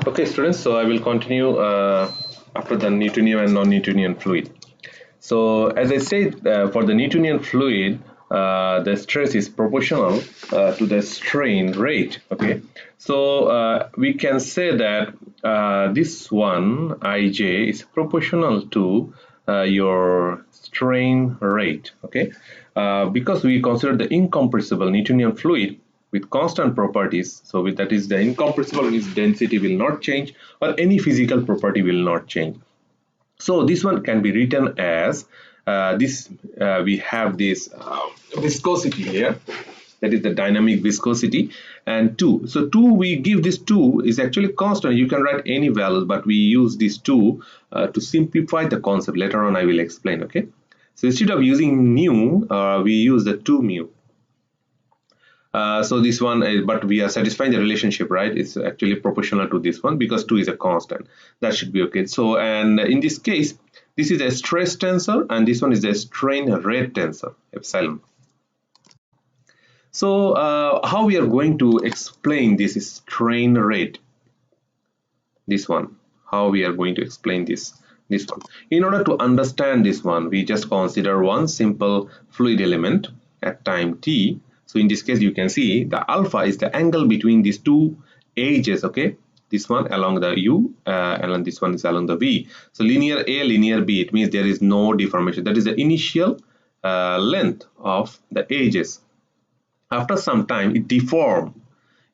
Okay, students, so I will continue after the Newtonian and non-Newtonian fluid. So, as I said, for the Newtonian fluid, the stress is proportional to the strain rate. Okay, so we can say that this one Ij is proportional to your strain rate. Okay, because we consider the incompressible Newtonian fluid with constant properties. So with that is the incompressible means density will not change or any physical property will not change. So this one can be written as we have this viscosity here, that is the dynamic viscosity, and 2. So 2, we give this 2 is actually constant. You can write any values, but we use this 2 to simplify the concept. Later on I will explain. Okay, so instead of using mu, we use the 2 mu. So this one is, but we are satisfying the relationship, right? It's actually proportional to this one because 2 is a constant. That should be okay. So, and in this case, this is a stress tensor and this one is a strain rate tensor, epsilon. So how we are going to explain this strain rate? This one, how we are going to explain this one? In order to understand this one, we just consider one simple fluid element at time t. So in this case, you can see the alpha is the angle between these two edges. Okay, this one along the u and this one is along the v. So linear a, linear b, it means there is no deformation. That is the initial length of the edges. After some time it deforms.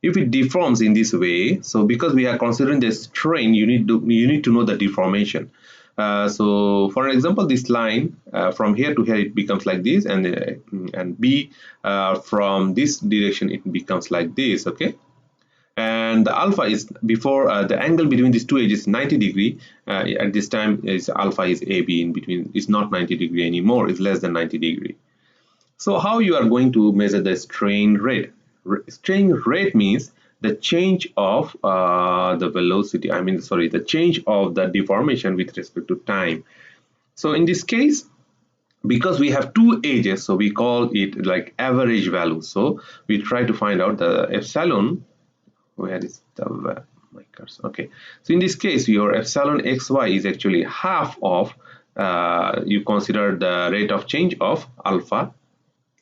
If it deforms in this way, so because we are considering the strain, you need to know the deformation. So for example, this line from here to here it becomes like this, and b from this direction it becomes like this. Okay, and the alpha is before the angle between these two edges 90 degree. At this time is alpha is AB in between. It's not 90 degree anymore. It's less than 90 degree. So how you are going to measure the strain rate? Strain rate means the change of the velocity. The change of the deformation with respect to time. So in this case, because we have two edges, so we call it like average value. So we try to find out the epsilon. Where is the my cursor? Okay. So in this case, your epsilon xy is actually half of you consider the rate of change of alpha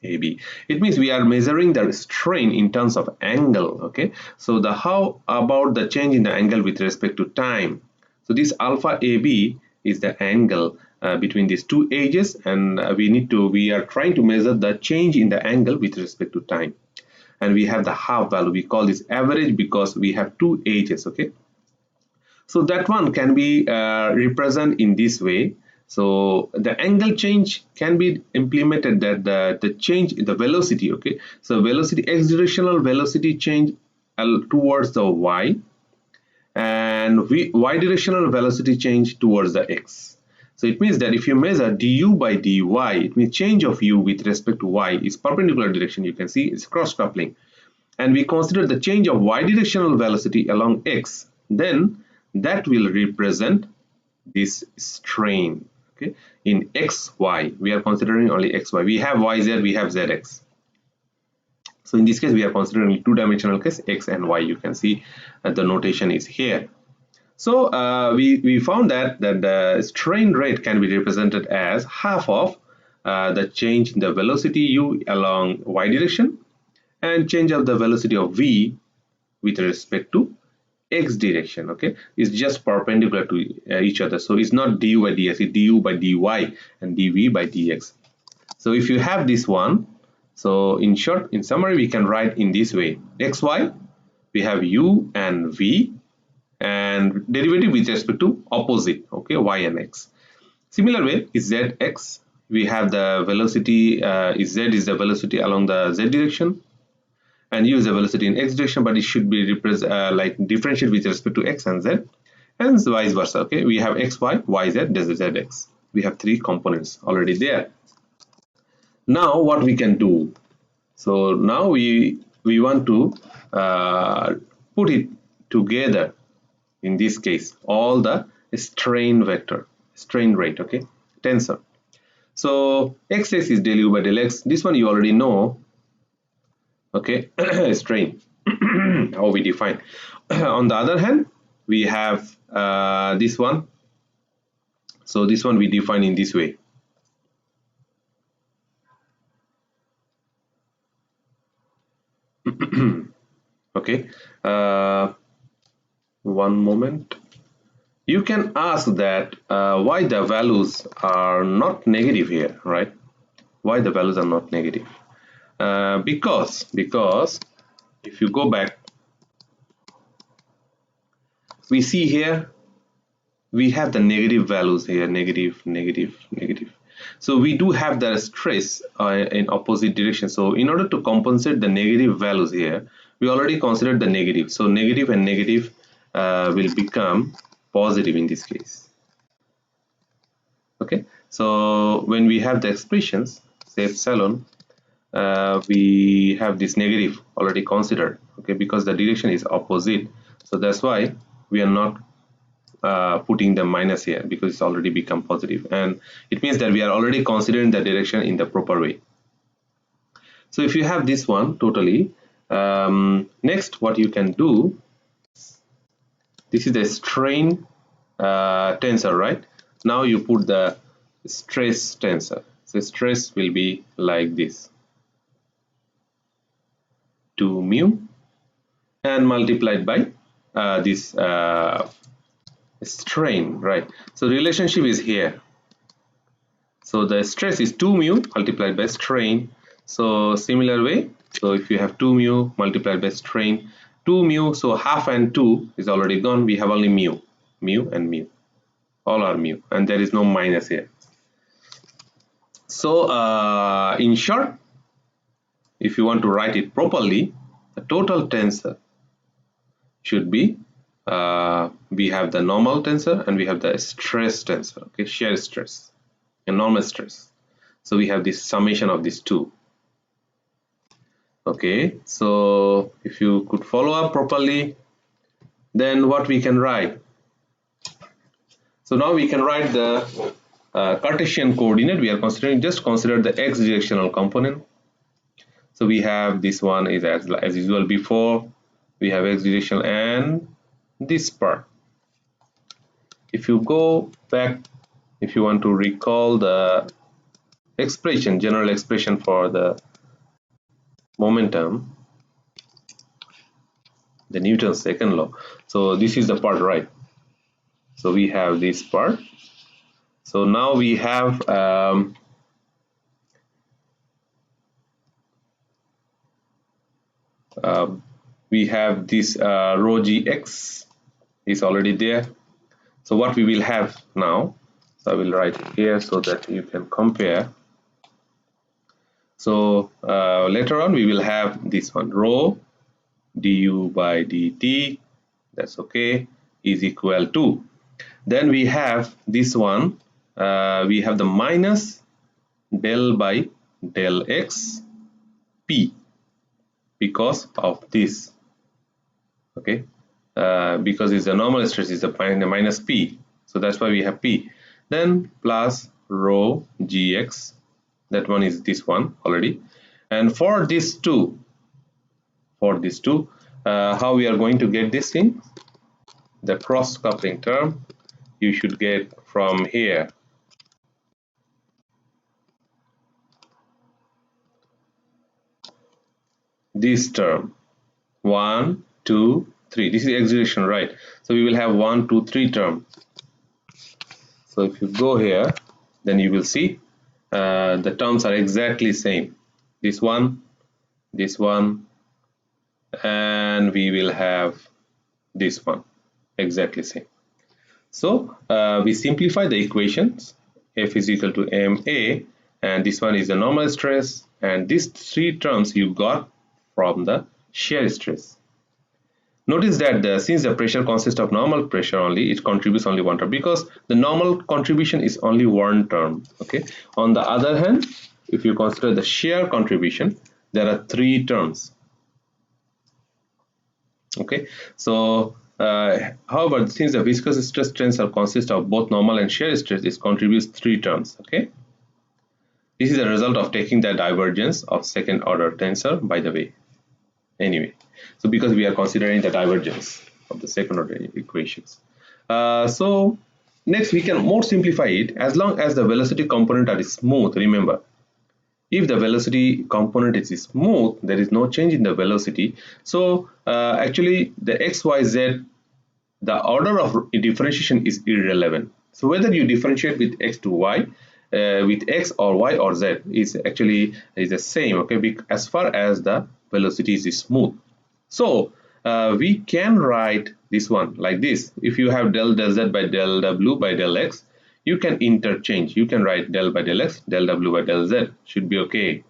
AB. It means we are measuring the strain in terms of angle. Okay, so the how about the change in the angle with respect to time? So this alpha AB is the angle between these two edges, and we are trying to measure the change in the angle with respect to time, and we have the half value. We call this average because we have two edges. Okay, so that one can be represented in this way. So the angle change can be implemented that the change in the velocity. Okay, so velocity, x directional velocity change towards the y, and y directional velocity change towards the x. So it means that if you measure du by dy, it means change of u with respect to y is perpendicular direction. You can see it's cross coupling, and we consider the change of y directional velocity along x, then that will represent this strain. Okay, in xy we are considering only xy. We have yz, we have zx. So in this case we are considering two-dimensional case, x and y. You can see the notation is here. So we found that the strain rate can be represented as half of the change in the velocity u along y direction and change of the velocity of v with respect to x direction. Okay, it's just perpendicular to each other, so it's not du by dx, it's du by dy and dv by dx. So if you have this one, so in short, in summary, we can write in this way: xy, we have u and v, and derivative with respect to opposite, okay, y and x. Similar way is zx, we have the velocity is z is the velocity along the z direction, and u is the velocity in x direction, but it should be like differentiate with respect to x and z, and vice versa. Okay, we have xy, yz, zx. We have three components already there. Now what we can do? So now we want to put it together. In this case, all the strain vector, strain rate, okay, tensor. So xx is del u by del x. This one you already know. Okay, strain. How we define On the other hand, we have this one. So this one we define in this way. Okay, one moment. You can ask that why the values are not negative here, right? Why the values are not negative? Because if you go back, we see here we have the negative values here, negative, negative, negative. So we do have the stress in opposite direction. So in order to compensate the negative values here, we already considered the negative. So negative and negative will become positive in this case. Okay, so when we have the expressions, say epsilon, we have this negative already considered. Okay, because the direction is opposite, so that's why we are not putting the minus here, because it's already become positive, and it means that we are already considering the direction in the proper way. So if you have this one totally, next what you can do, this is the strain tensor, right? Now you put the stress tensor. So stress will be like this, 2 mu and multiplied by this strain, right? So relationship is here. So the stress is 2 mu multiplied by strain. So similar way, so if you have 2 mu multiplied by strain, 2 mu, so half and 2 is already gone. We have only mu, mu and mu, all are mu, and there is no minus here. So in short, if you want to write it properly, the total tensor should be we have the normal tensor and we have the stress tensor, okay, shear stress and normal stress. So we have this summation of these two. Okay, so if you could follow up properly, then what we can write? So now we can write the Cartesian coordinate. We are considering, just consider the x directional component. So we have this one is as usual before, we have x direction and this part. If you go back, if you want to recall the expression, general expression for the momentum, the Newton's second law. So this is the part, right? So we have this part. So now we have this rho gx is already there. So what we will have now, so I will write it here so that you can compare. So later on we will have this one, rho du by dt, that's okay, is equal to, then we have this one, we have the minus del by del x p because of this, okay, because it's a normal stress is a minus p, so that's why we have p, then plus rho gx, that one is this one already, and for these two, how we are going to get this thing, the cross coupling term you should get from here. This term 1 2 3, this is x direction, right? So we will have 1 2 3 term. So if you go here, then you will see the terms are exactly same, this one, and we will have this one exactly same. So we simplify the equations, F is equal to ma, and this one is the normal stress, and these three terms you got from the shear stress. Notice that since the pressure consists of normal pressure only, it contributes only one term, because the normal contribution is only one term, okay. On the other hand, if you consider the shear contribution, there are three terms, okay. So however, since the viscous stress tensor consists of both normal and shear stress, it contributes three terms, okay. This is a result of taking the divergence of second order tensor, by the way, anyway. So because we are considering the divergence, of the second order equations. So next we can more simplify it. As long as the velocity component are smooth, remember, if the velocity component is smooth, there is no change in the velocity. So actually the x, y, z, the order of differentiation is irrelevant. So whether you differentiate with x to y, with x or y or z is actually is the same, okay, as far as the velocity is smooth. So we can write this one like this. If you have del z by del w by del x, you can interchange. You can write del by del x, del w by del z, should be okay,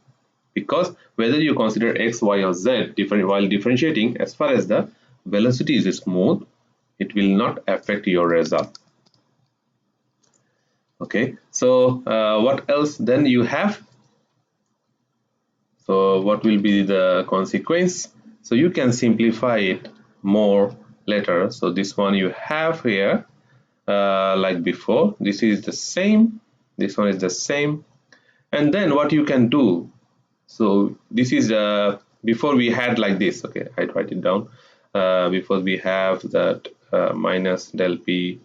because whether you consider x, y or z different while differentiating, as far as the velocity is smooth, it will not affect your result. Okay, so what else then you have? So what will be the consequence? So you can simplify it more later. So this one you have here like before, this is the same, this one is the same, and then what you can do, so this is before we had like this, okay, I write it down. Before we have that minus del p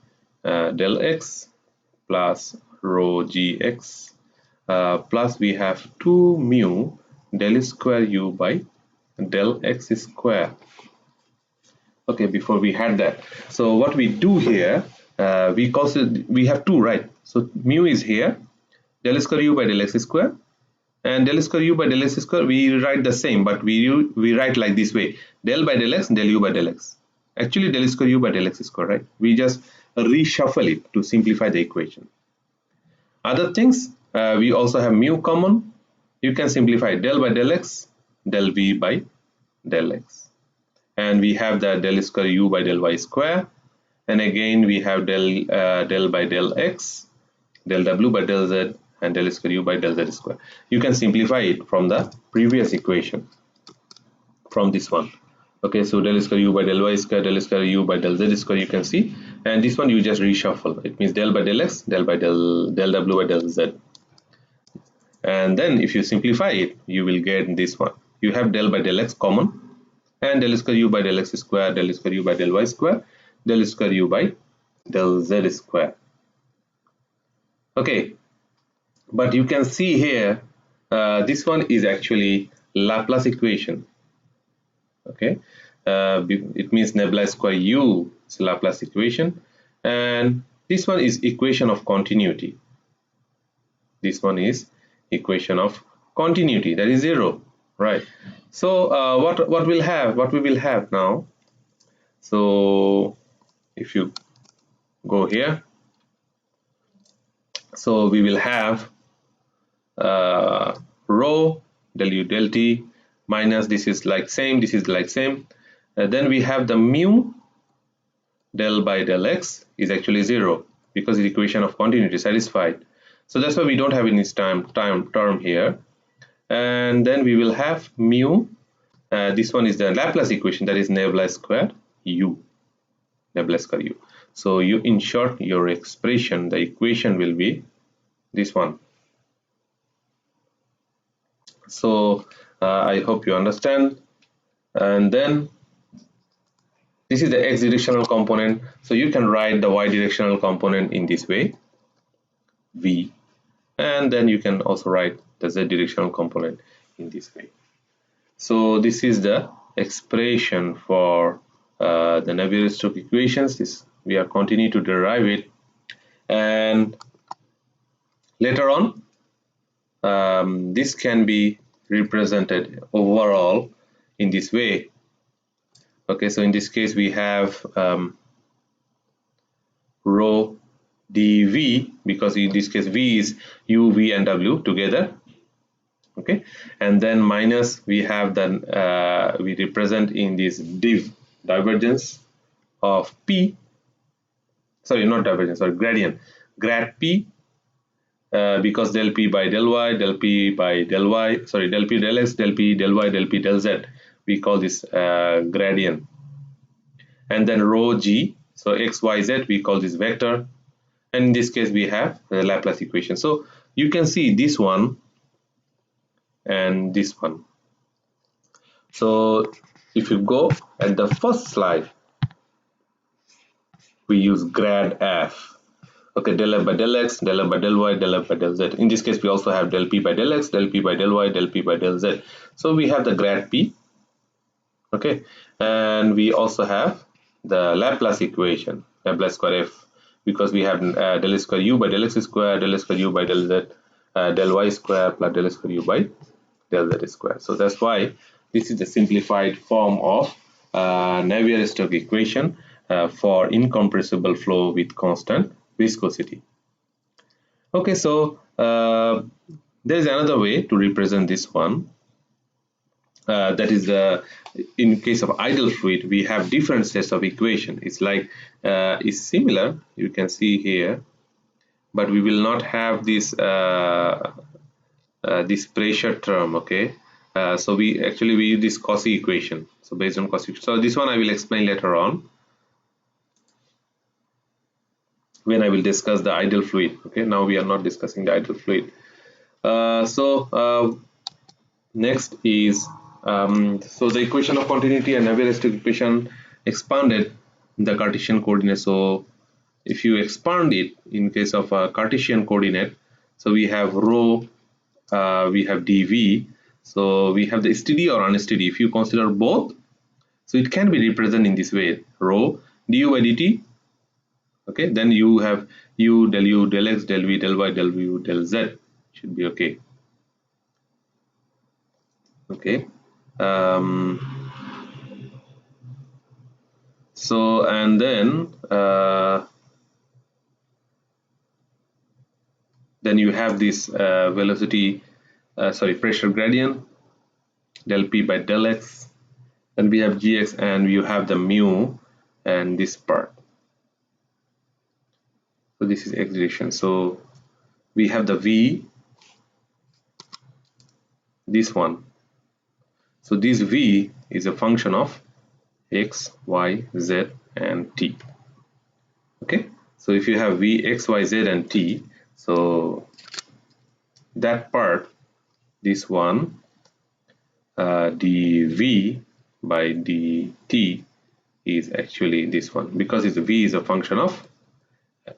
del x plus rho gx plus we have 2 mu del square u by del x square. Okay, before we had that. So what we do here, we have 2, right? So mu is here, del square u by del x square, and del square u by del x square we write the same, but we write like this way: del by del x, del u by del x. Actually del square u by del x square, right? We just reshuffle it to simplify the equation. Other things, we also have mu common. You can simplify del by del x, del v by del x, and we have the del square u by del y square, and again we have del by del x, del w by del z, and del square u by del z square. You can simplify it from the previous equation, from this one. Okay, so del square u by del y square, del square u by del z square, you can see, and this one you just reshuffle. It means del by del x, del by del w by del z, and then if you simplify it, you will get this one. You have del by del x common, and del square u by del x square, del square u by del y square, del square u by del z square. Okay, but you can see here this one is actually Laplace equation. Okay, it means nebula square u is Laplace equation, and this one is equation of continuity. This one is equation of continuity, that is 0, right? So what we will have now, so if you go here, so we will have rho del u del t minus, this is like same, this is like same, then we have the mu del by del x is actually 0 because the equation of continuity is satisfied. So that's why we don't have any term here, and then we will have mu, this one is the Laplace equation, that is nebula square u, nebula square u. So you, in short, your expression, the equation will be this one. So I hope you understand. And then this is the x directional component, so you can write the y directional component in this way, v, and then you can also write the z directional component in this way. So this is the expression for the Navier-Stokes equations. This we are continue to derive it, and later on this can be represented overall in this way. Okay, so in this case we have rho dv, because in this case v is u, v and w together. Okay, and then minus we have then we represent in this div, divergence of p, sorry, not divergence, sorry, gradient, grad p, because del p by del y, del p by del y, sorry, del p del x, del p del y, del p del z, we call this gradient. And then rho g, so x, y, z, we call this vector, and in this case we have the Laplace equation. So you can see this one and this one. So if you go at the first slide, we use grad f. Okay, del f by del x, del f by del y, del f by del z. In this case, we also have del p by del x, del p by del y, del p by del z. So we have the grad p. Okay, and we also have the Laplace equation, Laplace square f, because we have del square u by del x square, del square u by del z, del y square plus del square u by del z square. So that's why this is the simplified form of Navier-Stokes equation for incompressible flow with constant viscosity. Okay, so there is another way to represent this one. That is in case of ideal fluid, we have different sets of equation. It's like it's similar, you can see here, but we will not have this this pressure term. Okay, so we use this Cauchy equation. So based on Cauchy, so this one I will explain later on when I will discuss the ideal fluid. Okay, now we are not discussing the ideal fluid. Next is so the equation of continuity and Navier-Stokes equation expanded the Cartesian coordinate. So if you expand it in case of a Cartesian coordinate, so we have rho, we have dv, so we have the steady or unsteady. If you consider both, so it can be represented in this way: rho du by dt. Okay, then you have u del x del v del y del u del z should be okay. Okay, so and then you have this velocity, pressure gradient del p by del x, and we have gx, and you have the mu and this part. So this is excitation. So we have the v, this one. So this v is a function of x, y, z, and t. Okay, so if you have v, x, y, z, and t, so that part, this one, dv by dt is actually this one, because it's v is a function of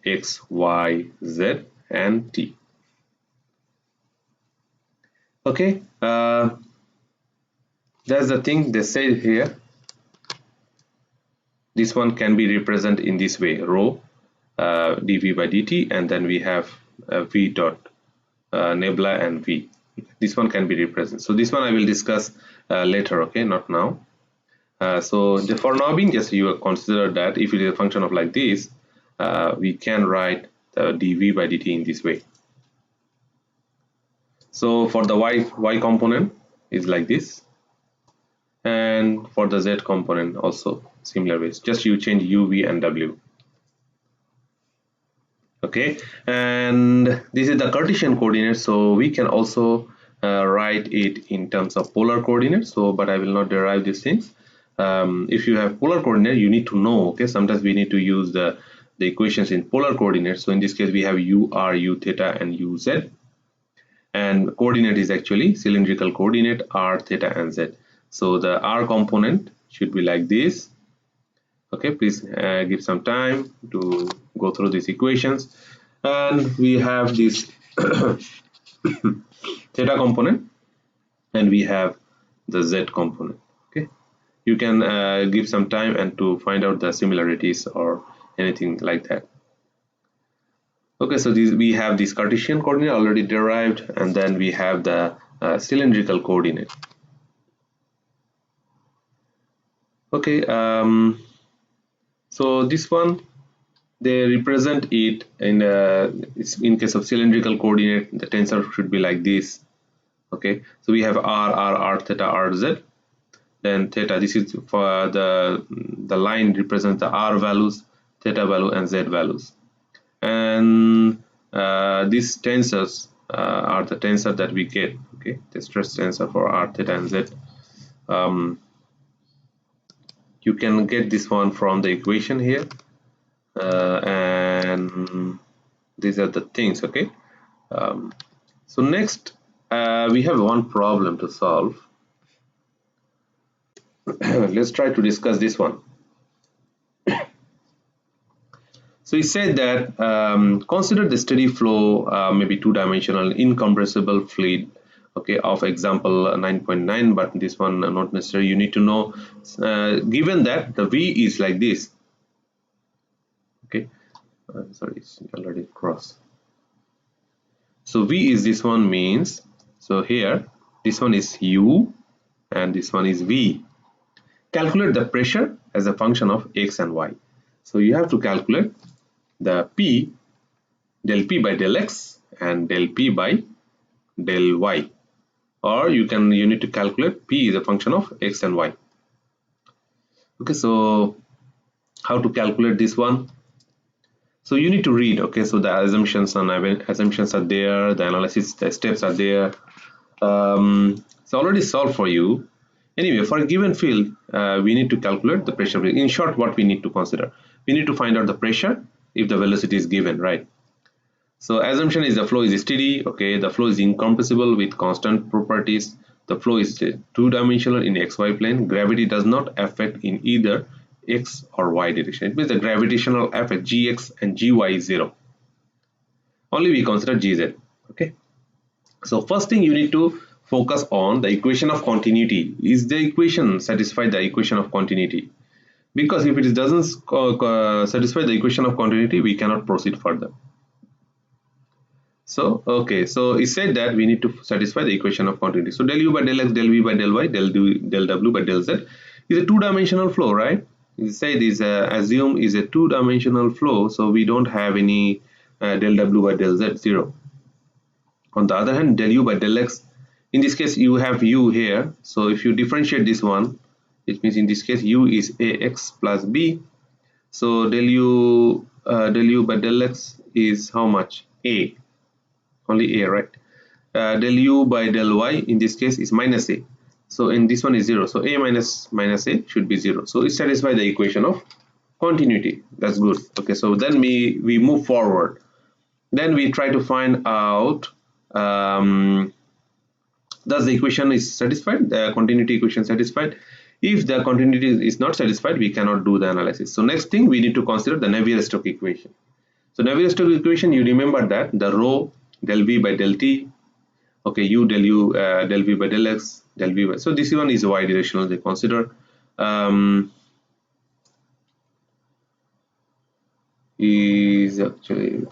x, y, z, and t. Okay, that's the thing they say here. This one can be represented in this way: rho dv by dt, and then we have v dot nebula and v. This one can be represented. So this one I will discuss later. Okay, not now. So for knobbing, just you consider that if it is a function of like this, we can write the dv by dt in this way. So for the y component is like this, and for the z component also similar ways. Just you change u, v, and w. Okay, and this is the Cartesian coordinate, so we can also write it in terms of polar coordinates. So, but I will not derive these things. If you have polar coordinate, you need to know. Okay, sometimes we need to use the equations in polar coordinates. So in this case, we have u r, u theta, and u z, and coordinate is actually cylindrical coordinate r, theta, and z. So the r component should be like this. Okay, please give some time to go through these equations, and we have this theta component, and we have the z component. Okay, you can give some time and to find out the similarities or anything like that. Okay, so we have this Cartesian coordinate already derived, and then we have the cylindrical coordinate. Okay, so this one, they represent it in case of cylindrical coordinate, the tensor should be like this. Okay, so we have r theta, r z, then theta. This is for the line represents the r values, theta value, and z values, and these tensors are the tensor that we get. Okay, the stress tensor for r, theta, and z. You can get this one from the equation here, and these are the things. Okay, so next we have one problem to solve. Let's try to discuss this one. So he said that consider the steady flow, maybe two-dimensional incompressible fluid, okay, of example 9.9, but this one not necessary. You need to know, given that the V is like this, okay, sorry, it's already crossed. So V is this one means, so here this one is U and this one is V. Calculate the pressure as a function of X and Y. So you have to calculate the P, del P by del X and del P by del Y, or you need to calculate P is a function of X and Y. Okay, so how to calculate this one? So you need to read, okay, so the assumptions are there, the analysis, the steps are there. It's already solved for you. Anyway, for a given field, we need to calculate the pressure. In short, what we need to consider, we need to find out the pressure if the velocity is given, right? So assumption is the flow is steady, okay, the flow is incompressible with constant properties, the flow is two-dimensional in xy plane, gravity does not affect in either x or y direction. It means the gravitational effect gx and gy is zero. Only we consider gz, okay? So first thing you need to focus on the equation of continuity. Is the equation satisfy the equation of continuity? Because if it doesn't satisfy the equation of continuity, we cannot proceed further. So okay, so it said that we need to satisfy the equation of continuity. So del u by del x, del v by del y, del w by del z is a two-dimensional flow, right? You say this assume is a two-dimensional flow, so we don't have any del w by del z, zero. On the other hand, del u by del x, in this case you have u here, so if you differentiate this one, it means in this case u is ax plus b, so del u by del x is how much? A, only a, right? Del u by del y in this case is minus a, so in this one is 0, so a minus a should be 0, so it satisfies the equation of continuity. That's good. Okay, so then we move forward, then we try to find out does the equation is satisfied, the continuity equation satisfied. If the continuity is not satisfied, we cannot do the analysis. So next thing we need to consider the Navier-Stokes equation. So Navier-Stokes equation, you remember that the rho del v by del t, okay, u del v by del x, del v by, so this one is y directional they consider. Is actually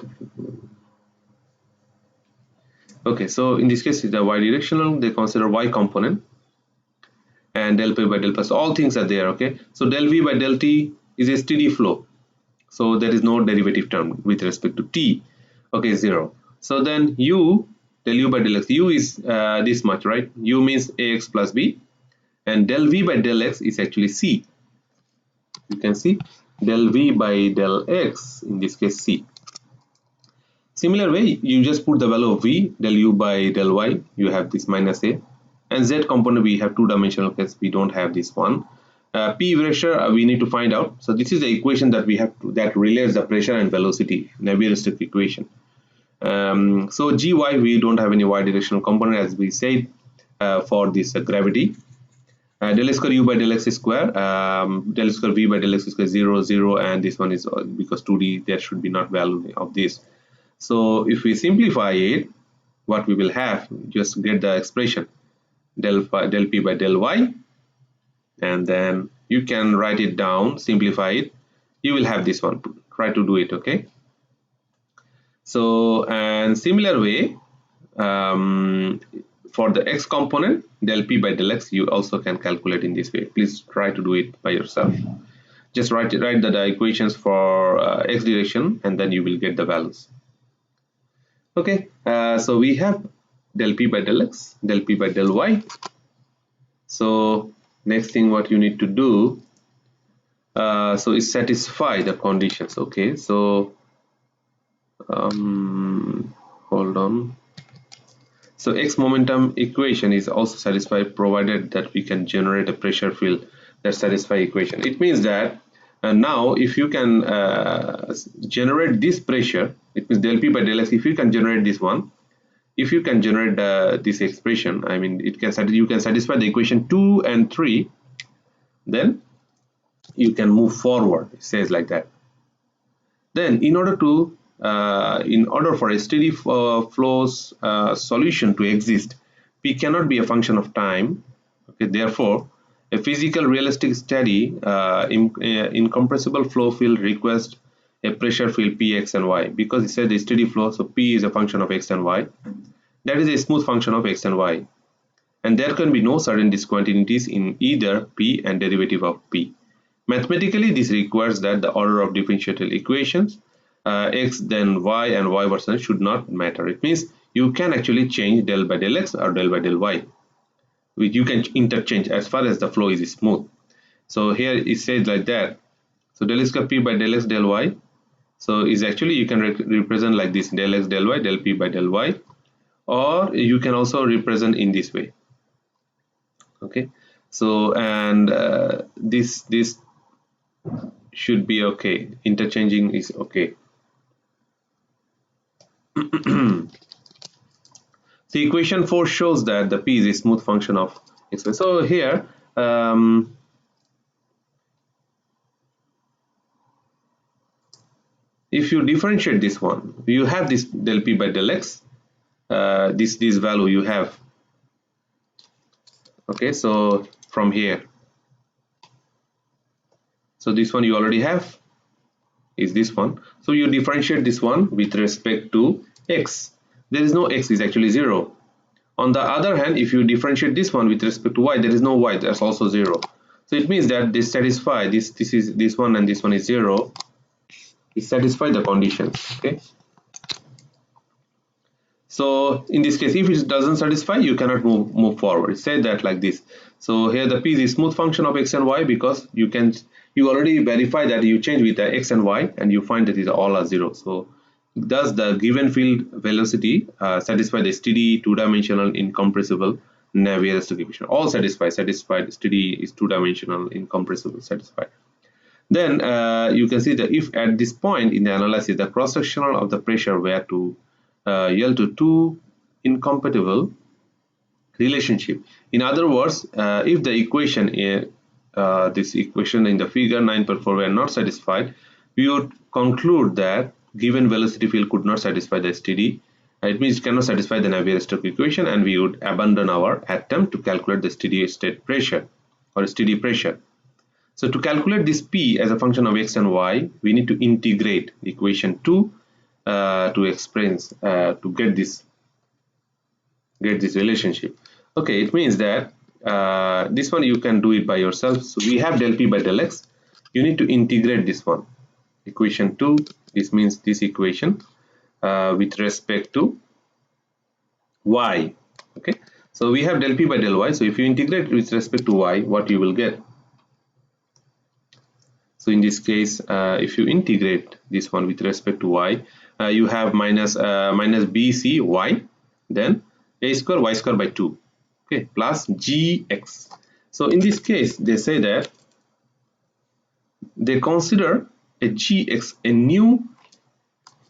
okay, so in this case the y directional they consider y component and del p by del plus, all things are there, okay. So del v by del t is a steady flow, so there is no derivative term with respect to t, okay, 0. So then u del u by del x, u is this much, right? U means ax plus b, and del v by del x is actually c. You can see del v by del x, in this case c. Similar way, you just put the value of v, del u by del y, you have this minus a, and z component we have two-dimensional case, we don't have this one. P pressure we need to find out. So this is the equation that we have that relates the pressure and velocity, Navier-Stokes equation. So gy, we don't have any y directional component as we said for this gravity. Del square u by del x square, del square v by del x square 0 0, and this one is because 2d there should be not value of this. So if we simplify it, what we will have, just get the expression del p by del y, and then you can write it down, simplify it, you will have this one. Try to do it, okay. So and similar way, for the x component, del p by del x, you also can calculate in this way. Please try to do it by yourself. Just write the equations for x direction, and then you will get the values. Okay, so we have del p by del x, del p by del y. So next thing what you need to do, so is satisfy the conditions. Okay, so hold on. So x momentum equation is also satisfied provided that we can generate a pressure field that satisfy equation. It means that now if you can generate this pressure, it means del p by del x, if you can generate this one, if you can generate this expression, I mean it can you can satisfy the equation 2 and 3, then you can move forward. It says like that. Then in order for a steady flows solution to exist, P cannot be a function of time. Okay, therefore a physical realistic steady incompressible flow field requires a pressure field P, X and Y, because it said the steady flow, so P is a function of X and Y. That is a smooth function of X and Y, and there can be no certain discontinuities in either P and derivative of P. Mathematically, this requires that the order of differential equations X then Y and Y versus should not matter. It means you can actually change del by del X or del by del Y, which you can interchange as far as the flow is smooth. So here it says like that. So del square P by del X del Y. So is actually you can represent like this, del X del Y del P by del Y, or you can also represent in this way. Okay, so and this should be okay. Interchanging is okay. The equation 4 shows that the P is a smooth function of X. So here if you differentiate this one, you have this del P by del X, this value you have. Okay, so from here, so this one you already have is this one, so you differentiate this one with respect to X. There is no X, is actually 0. On the other hand, if you differentiate this one with respect to Y, there is no Y, that's also 0. So it means that this satisfy this one and this one is 0, it satisfy the conditions. Okay, so in this case, if it doesn't satisfy, you cannot move forward. Say that like this. So here the P is a smooth function of X and Y, because you already verify that you change with the X and Y and you find that it all are 0. So thus the given field velocity satisfy the steady two-dimensional incompressible Navier-Stokes equation. All satisfied. Steady is two-dimensional incompressible satisfied. Then you can see that if at this point in the analysis the cross-sectional of the pressure were to yield to two incompatible relationship. In other words, if the equation this equation in the figure 9.4 were not satisfied, we would conclude that given velocity field could not satisfy the steady. It means it cannot satisfy the Navier-Stokes equation, and we would abandon our attempt to calculate the steady state pressure or steady pressure. So to calculate this P as a function of X and Y, we need to integrate the equation 2 to explain to get this relationship. Okay, it means that this one you can do it by yourself. So we have del P by del X. You need to integrate this one, equation 2. This means this equation with respect to Y. Okay, so we have del P by del Y. So if you integrate with respect to Y, what you will get? So in this case, if you integrate this one with respect to Y, you have minus BC Y, then a square y square by 2, okay, plus gx. So in this case, they say that they consider a gx a new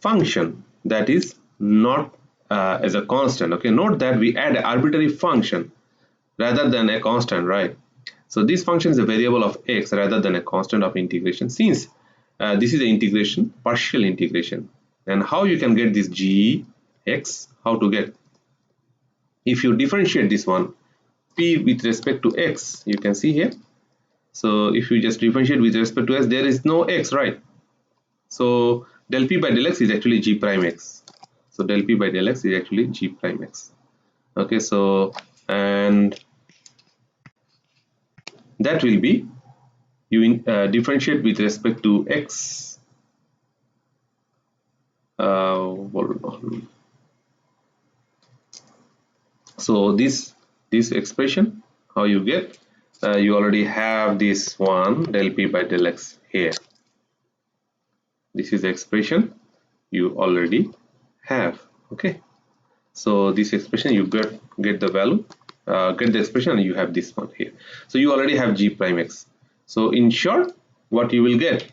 function that is not as a constant. Okay, note that we add an arbitrary function rather than a constant, right? So this function is a variable of x rather than a constant of integration, since this is an integration, partial integration. And how you can get this gx? How to get? If you differentiate this one, P with respect to x, you can see here. So if you just differentiate with respect to x, there is no x, right? So del P by del x is actually g prime x. So del P by del x is actually g prime x. Okay, so and that will be, you differentiate with respect to x. So this expression, how you get, you already have this one del P by del x here. This is the expression you already have. Okay, so this expression you get the value, get the expression, and you have this one here. So you already have g prime x. So in short, what you will get,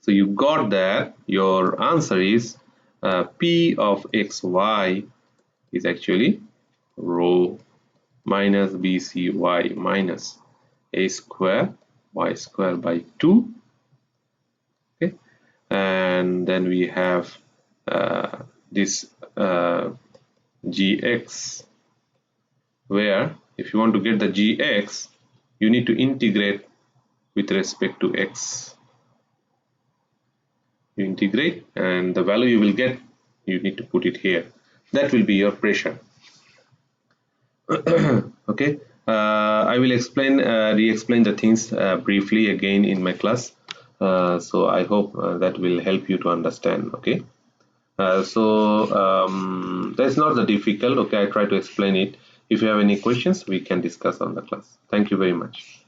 so you got that your answer is P of xy is actually rho minus bcy minus a square y square by 2, okay, and then we have this gx, where if you want to get the gx, you need to integrate with respect to x. You integrate, and the value you will get, you need to put it here. That will be your pressure. Okay, I will explain re-explain the things briefly again in my class, so I hope that will help you to understand. Okay, that's not the difficult. Okay, I try to explain it. If you have any questions, we can discuss on the class. Thank you very much.